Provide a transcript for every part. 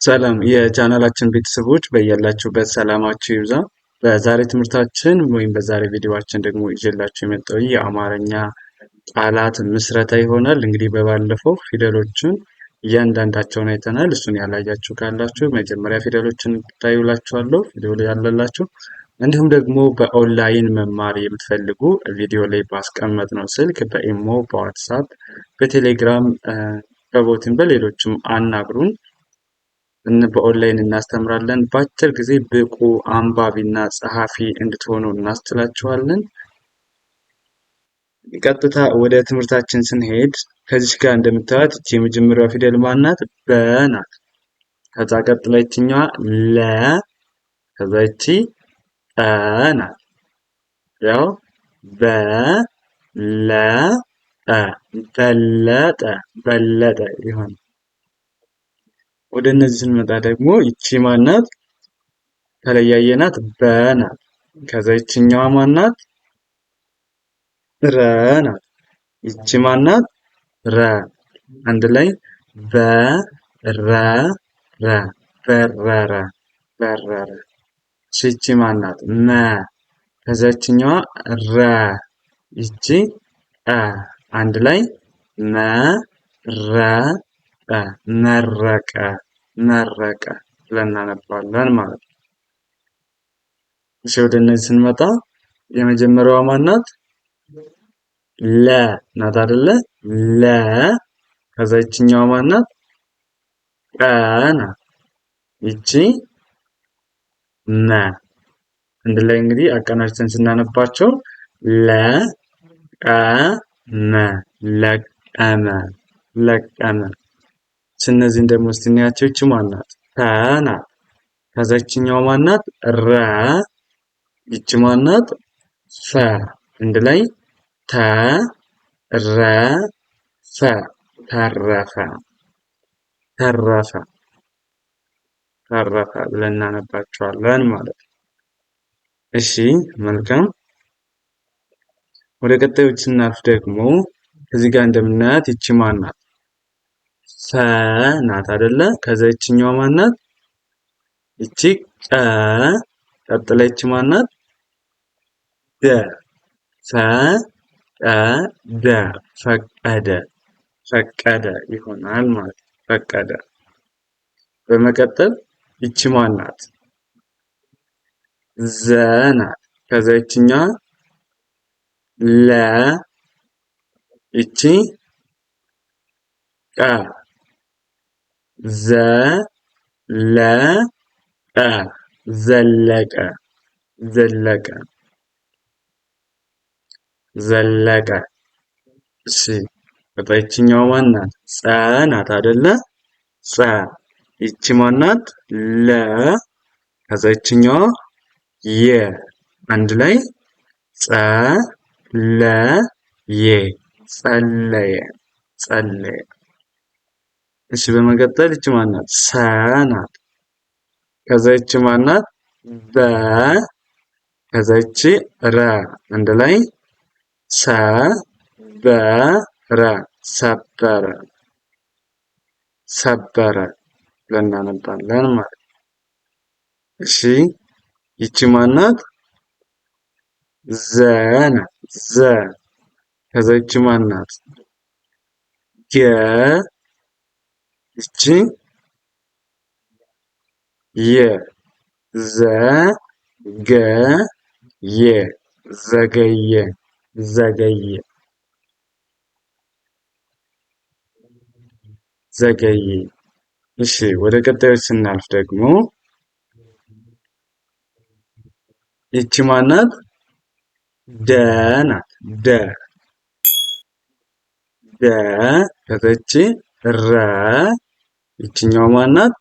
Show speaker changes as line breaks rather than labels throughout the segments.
ሰላም የቻናላችን ቤተሰቦች በያላችሁበት ሰላማችሁ ይብዛ። በዛሬ ትምህርታችን ወይም በዛሬ ቪዲዮአችን ደግሞ ይዤላችሁ የመጣው የአማርኛ ቃላት ምስረታ ይሆናል። እንግዲህ በባለፈው ፊደሎችን እያንዳንዳቸውን አይተናል። እሱን ያላያችሁ ካላችሁ መጀመሪያ ፊደሎችን ታዩላችኋለሁ፣ ቪዲዮ ላይ ያለላችሁ። እንዲሁም ደግሞ በኦንላይን መማር የምትፈልጉ ቪዲዮ ላይ ባስቀመጥነው ስልክ በኢሞ፣ በዋትሳፕ፣ በቴሌግራም፣ በቦቲም በሌሎችም አናግሩን። በኦንላይን እናስተምራለን። በአጭር ጊዜ ብቁ አንባቢና ጸሐፊ እንድትሆኑ እናስችላችኋለን። ቀጥታ ወደ ትምህርታችን ስንሄድ ከዚች ጋር እንደምታዩት እቺ የመጀመሪያዋ ፊደል ማናት? በ ናት። ከዛ ቀጥላ ይችኛዋ ለ፣ ከዛ ይቺ ጠ ናት። ያው በ ለ ጠ በለጠ በለጠ ይሆናል። ወደ እነዚህ ስንመጣ ደግሞ ይቺ ማናት? ከለያየናት በ ናት። ከዛ ይችኛዋ ማናት? ረ ናት። ይቺ ማናት? ረ። አንድ ላይ በረረ በረረ በረረ። ይቺ ማናት? መ። ከዛ ይችኛዋ ረ። ይቺ አ። አንድ ላይ መረቀ መረቀ መረቀ ብለን እናነባለን ማለት ነው። እሺ ወደ እነዚህ ስንመጣ የመጀመሪያዋ ማናት? ለ ናት አይደለ? ለ። ከዛ ይችኛዋ ማናት? ቀ ናት። ይቺ መ። አንድ ላይ እንግዲህ አቀናጅተን ስናነባቸው ለቀመ ለቀመ ለቀመ። እነዚህን ደግሞ እስቲ እንያቸው። ይቺ ማናት? ተ ናት። ከዛ ይችኛዋ ማናት? ረ። ይቺ ማናት? ፈ። አንድ ላይ ተ ረ ፈ ተረፈ ተረፈ ተረፈ ብለን እናነባቸዋለን ማለት ነው። እሺ መልካም። ወደ ቀጣዮች ስናልፍ ደግሞ እዚህ ጋር እንደምናያት ይቺ ማናት? ፈ ናት አይደለ? ከዛ ይችኛዋ ማናት? ይቺ ቀ። ቀጥላ ይቺ ማናት? ደ። ፈ ቀ ደ ፈቀደ ፈቀደ ይሆናል ማለት ነው። ፈቀደ። በመቀጠል ይቺ ማናት? ዘ ናት። ከዛ ይችኛዋ ለ። ይቺ ቀ። ዘ ለ ቀ ዘለቀ ዘለቀ ዘለቀ። እሺ ይችኛዋ ማናት? ጸ ናት አይደለ? ጸ። ይቺ ማናት? ለ። ከዛ ይችኛዋ የ። አንድ ላይ ጸ ለ የ ጸለየ ጸለየ። እሺ በመቀጠል ይቺ ማናት? ሰ ናት። ከዛ ይቺ ማናት? በ። ከዛ ይቺ ረ። አንድ ላይ ሰ በ ረ ሰበረ ሰበረ ብለን እናነባለን ማለት ነው። እሺ ይቺ ማናት? ዘ ናት። ዘ። ከዛ ይቺ ማናት? ገ። ይቺ የ። ዘ ገ የ ዘገየ ዘገየ ዘገየ። እሺ ወደ ቀጣዮች ስናልፍ ደግሞ ይቺ ማናት? ደ ናት። ደ ደ። ከዛ ይቺ ረ። ይችኛዋ ማናት?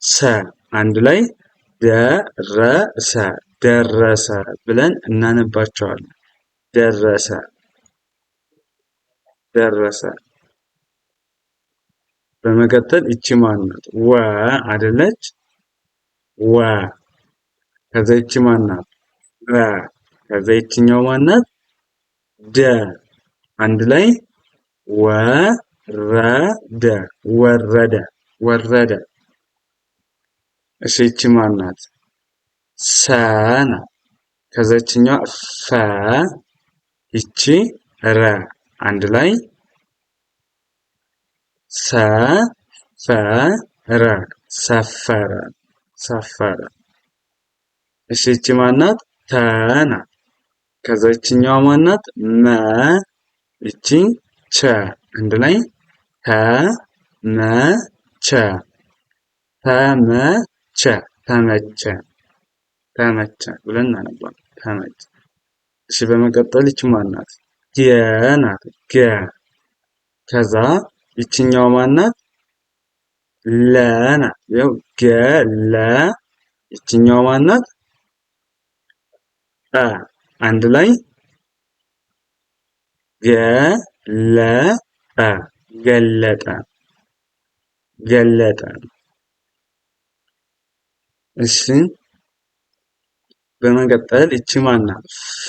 ሰ። አንድ ላይ ደረሰ ደረሰ ብለን እናነባቸዋለን። ደረሰ ደረሰ። በመቀጠል ይቺ ማናት? ወ አይደለች? ወ። ከዛ ይቺ ማናት? ረ። ከዛ ይችኛው ማናት? ደ። አንድ ላይ ወረደ ወረደ ወረደ እሺ ይቺ ማናት? ሰ ናት። ከዛችኛዋ ፈ ይቺ ረ አንድ ላይ ሰ ፈ ረ ሰፈረ ሰፈረ። እሺ ይቺ ማናት? ተ ናት። ከዛችኛዋ ማናት? መ ይቺ ቸ አንድ ላይ ተ መ ቸ ተመቸ ተመቸ ተመቸ ብለን እናነባለን። ተመቸ። እሺ በመቀጠል ይቺ ማናት? ገ ናት። ገ ከዛ ይችኛው ማናት? ለ ናት። ያው ገ ለ ይችኛው ማናት? ጠ አንድ ላይ ገ ለ ጠ ገለጠ ገለጠ። እሺ በመቀጠል ይቺ ማናት? ፈ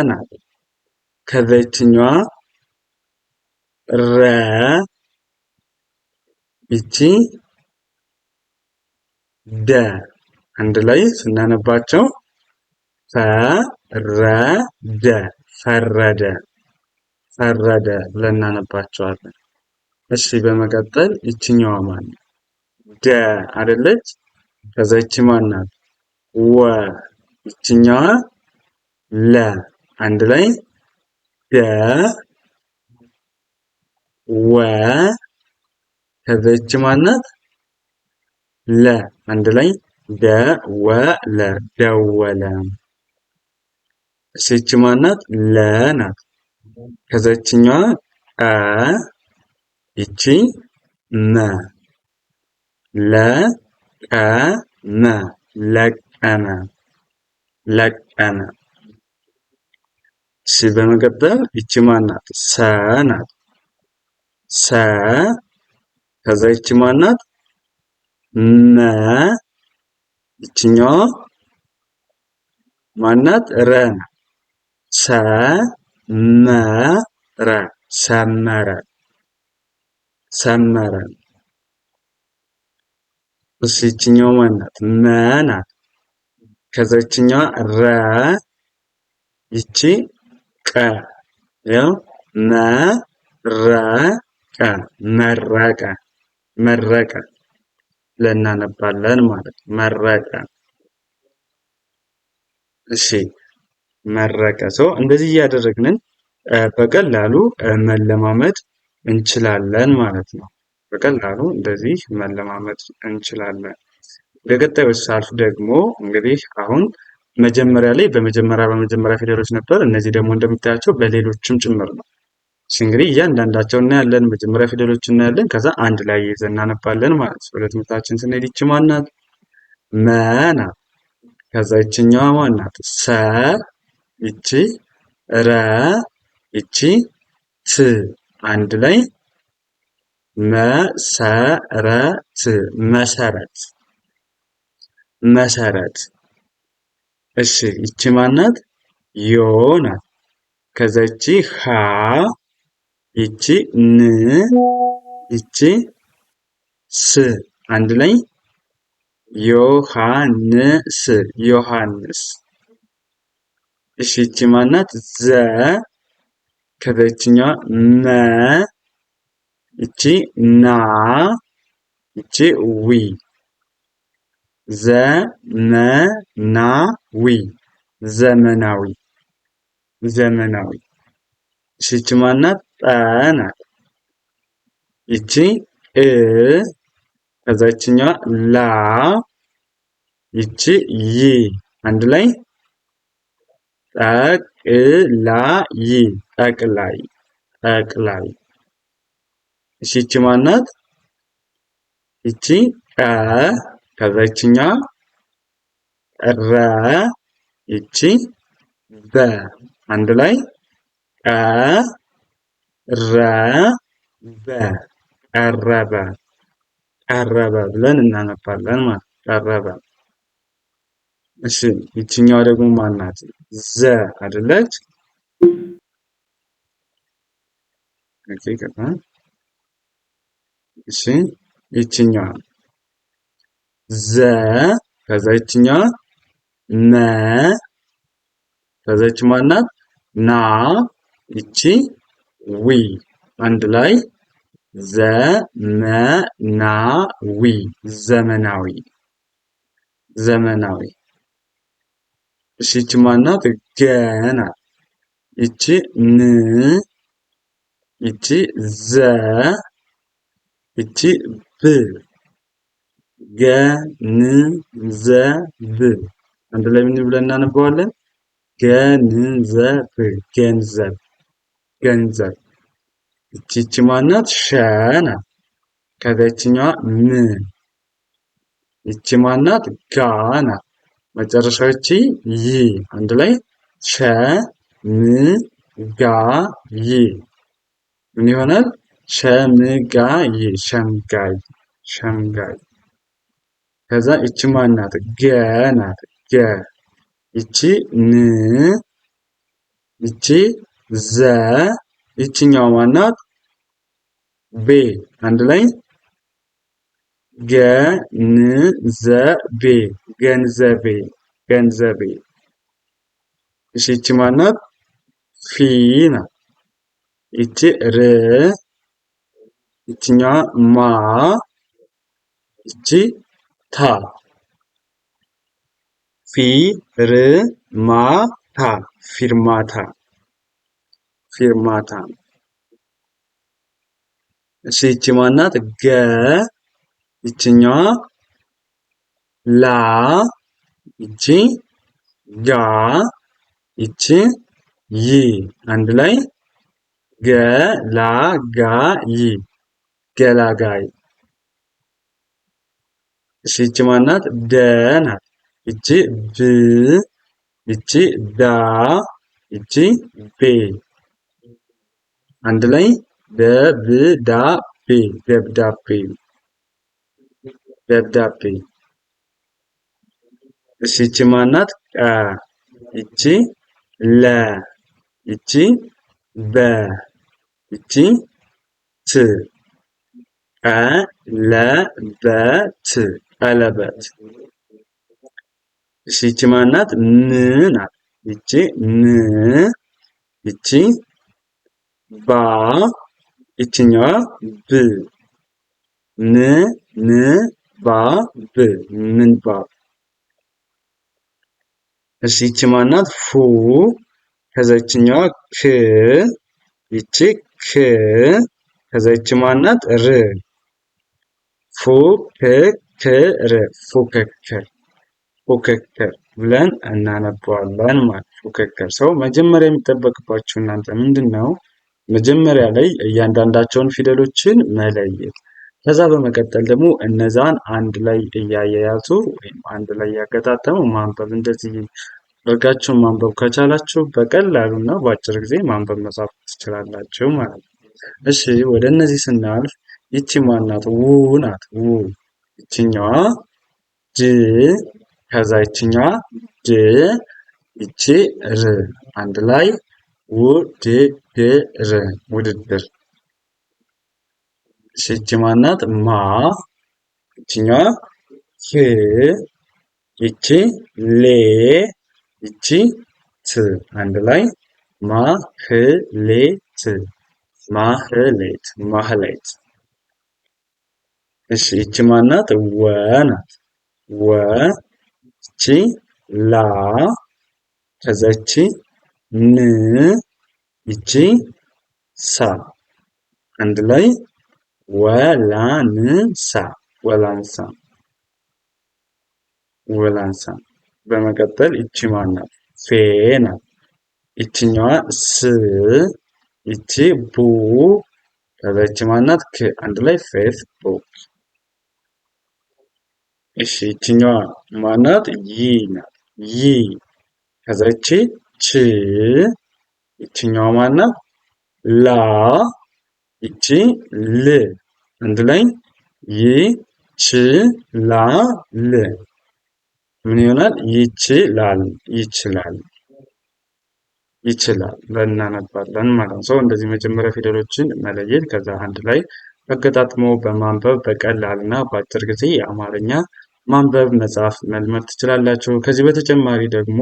ናት። ከዛ ይችኛዋ ረ ይቺ ደ አንድ ላይ ስናነባቸው ፈረደ ፈረደ ፈረደ ብለን እናነባቸዋለን። እሺ በመቀጠል ይችኛዋ ማን? ደ አይደለች? ከዛ ይቺ ማናት? ወ ይችኛዋ ለ አንድ ላይ ደ ወ ከዛ ይቺ ማናት? ለ አንድ ላይ ደወለ ደወለ። እሺ ይቺ ማናት? ለ ናት። ከዛ ይችኛዋ ቀ ይቺ መ ለቀመ ለቀመ ለቀመ። እሺ በመቀጠል ይቺ ማናት? ሰ ናት። ሰ ከዛ ይቺ ማናት? መ ይችኛዋ ማናት? ረ ናት። ሰ መ ረ ሰመረ ሰመረ። እሺ ይችኛዋ ማናት? መ ናት። ከዛ ይችኛዋ ረ ይቺ ቀ ያው መ ረ ቀ መረቀ መረቀ ብለን እናነባለን ማለት ነው። መረቀ። እሺ መረቀ ሰው እንደዚህ እያደረግንን በቀላሉ መለማመድ እንችላለን ማለት ነው። በቀላሉ እንደዚህ መለማመድ እንችላለን። ወደ ቀጣዩ ሳልፍ ደግሞ እንግዲህ አሁን መጀመሪያ ላይ በመጀመሪያ ፊደሎች ነበር። እነዚህ ደግሞ እንደምታያቸው በሌሎችም ጭምር ነው። እሺ እንግዲህ እያንዳንዳቸው እናያለን። መጀመሪያ ፊደሎች እናያለን። ከዛ አንድ ላይ ይዘን እናነባለን ማለት ነው። ወደ ትምህርታችን ስንሄድ ይቺ ማናት? መ ናት። ከዛ ይችኛዋ ማናት? ሰ ይቺ ረ ይቺ ት አንድ ላይ መሰረት መሰረት መሰረት። እሺ ይቺ ማናት? ዮ ናት። ከዛ ይቺ ሀ ይቺ ን ይቺ ስ አንድ ላይ ዮሐንስ ዮሐንስ። እሺ ይቺ ማናት? ዘ ከዛ ይችኛዋ መ ይቺ ና ይቺ ዊ ዘመናዊ ዘመናዊ ዘመናዊ። እሺ ይቺ ማናት? ጠ ናት። ይቺ እ ከዛ ይችኛዋ ላ ይቺ ይ አንድ ላይ ጠቅላይ ጠቅላይ ጠቅላይ። እሺ ይቺ ማናት? ይቺ ቀ ከዛ ይችኛዋ ረ ይቺ በ አንድ ላይ ቀረበ ቀረበ ቀረበ ብለን እናነባለን ማለት ቀረበ። እሺ ይችኛዋ ደግሞ ማናት? ዘ አይደለች? እሺ ይችኛዋ ዘ ከዛ ይችኛዋ መ ከዛ ይች ማናት ና ይቺ ዊ አንድ ላይ ዘመናዊ ዘመናዊ ዘመናዊ። እሺ ይቺ ማናት ገ ናት። ይቺ ን ይቺ ዘ ይቺ ብ ገንዘብ አንድ ላይ ምን ብለን እናነበዋለን? ገንዘብ ገንዘብ ገንዘብ። ይቺ ማናት ሸ ናት። ከዛ ይችኛዋ ም ይቺ ማናት ጋ ናት። መጨረሻው ይቺ ይ አንድ ላይ ሸ ም ጋ ይ ምን ይሆናል? ሸምጋይ ሸምጋይ ሸምጋይ። ከዛ ይቺ ማናት ገ ናት። ገ ይቺ ን ይቺ ዘ ይቺኛው ማናት ቤ አንድ ላይ ገንዘቤ ገንዘቤ ገንዘቤ። እሺ ይቺ ማናት ፊ ናት። ይቺ ር ይቺኛዋ ማ ይቺ ታ ፊ ር ማ ታ ፊርማታ ፊርማታ። እሺ ይቺ ማናት ገ ይቺኛዋ ላ ይቺ ጋ ይቺ ይ አንድ ላይ ገላጋይ ገላጋይ። እሺ ይቺ ማናት ደ ናት። ይቺ ብ ይቺ ዳ ይቺ ቤ አንድ ላይ ደብዳቤ ደብዳቤ ደብዳቤ። እሺ ይቺ ማናት ቀ ይቺ ለ ይቺ በ ይቺ ት ቀለበት ቀለበት። እሺ ይቺ ማናት ን ናት። ይቺ ን ይቺ ባ ይቺኛዋ ብ ን ን ባ ብ ምንባብ። እሺ ይቺ ማናት ፉ ከዛ ይቺኛዋ ክ ይቺ ክ ከዛ ይቺ ማናት ር ፉክክር ፉክክር ፉክክር ብለን እናነበዋለን ማለት ፉክክር። ሰው መጀመሪያ የሚጠበቅባችሁ እናንተ ምንድን ነው? መጀመሪያ ላይ እያንዳንዳቸውን ፊደሎችን መለየት፣ ከዛ በመቀጠል ደግሞ እነዛን አንድ ላይ እያያያዙ ወይም አንድ ላይ እያገጣጠሙ ማንበብ። እንደዚህ አድርጋችሁ ማንበብ ከቻላችሁ በቀላሉ እና በአጭር ጊዜ ማንበብ መጻፍ ትችላላችሁ ማለት ነው። እሺ ወደ እነዚህ ስናልፍ ይቺ ማናት? ው ናት። ው ይቺኛዋ ድ ከዛ ይቺኛዋ ድ ይቺ ር አንድ ላይ ውድድር ውድድር። እሺ ይቺ ማናት? ማ ይቺኛዋ ህ ይቺ ሌ ይቺ ት አንድ ላይ ማህሌት ማህሌት ማህሌት። እሺ ይቺ ማናት? ወ ናት። ወ ይቺ ላ ከዛ ይቺ ን ይቺ ሳ አንድ ላይ ወላንሳ ወላንሳ ወላንሳ። በመቀጠል ይቺ ማናት? ፌ ናት። ይቺኛዋ ስ ይቺ ቡ ከዛ ይቺ ማናት? ክ አንድ ላይ ፌስቡክ። እሺ ይቺኛዋ ማናት? ይ ናት። ይ ከዛ ይቺ ች ይቺኛዋ ማናት? ላ ይቺ ል አንድ ላይ ይችላል ምን ይሆናል? ይችላል ይችላል ይችላል ብለን እናነባለን ማለት ነው። ሰው እንደዚህ መጀመሪያ ፊደሎችን መለየት ከዛ አንድ ላይ አገጣጥሞ በማንበብ በቀላልና በአጭር ጊዜ የአማርኛ ማንበብ መጻፍ መልመድ ትችላላችሁ። ከዚህ በተጨማሪ ደግሞ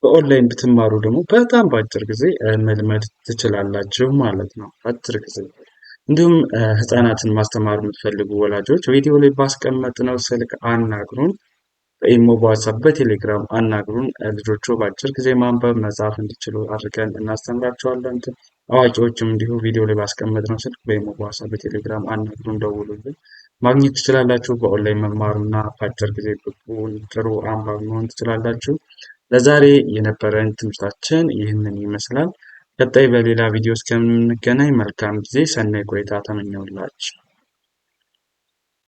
በኦንላይን ብትማሩ ደግሞ በጣም በአጭር ጊዜ መልመድ ትችላላችሁ ማለት ነው። አጭር ጊዜ እንዲሁም ህፃናትን ማስተማር የምትፈልጉ ወላጆች ቪዲዮ ላይ ባስቀመጥነው ስልክ አናግሩን። በኢሞ፣ በዋትሳፕ፣ በቴሌግራም አናግሩን። ልጆቹ በአጭር ጊዜ ማንበብ መጻፍ እንዲችሉ አድርገን እናስተምራቸዋለን። አዋቂዎችም እንዲሁ ቪዲዮ ላይ ባስቀመጥነው ስልክ በኢሞ፣ በዋትሳፕ፣ በቴሌግራም አናግሩን፣ ደውሉልን ማግኘት ትችላላችሁ። በኦንላይን መማሩና በአጭር ጊዜ ብቁ ጥሩ አንባቢ መሆን ትችላላችሁ። ለዛሬ የነበረን ትምህርታችን ይህንን ይመስላል። ቀጣይ በሌላ ቪዲዮ እስከምንገናኝ መልካም ጊዜ፣ ሰናይ ቆይታ ተመኘሁላችሁ።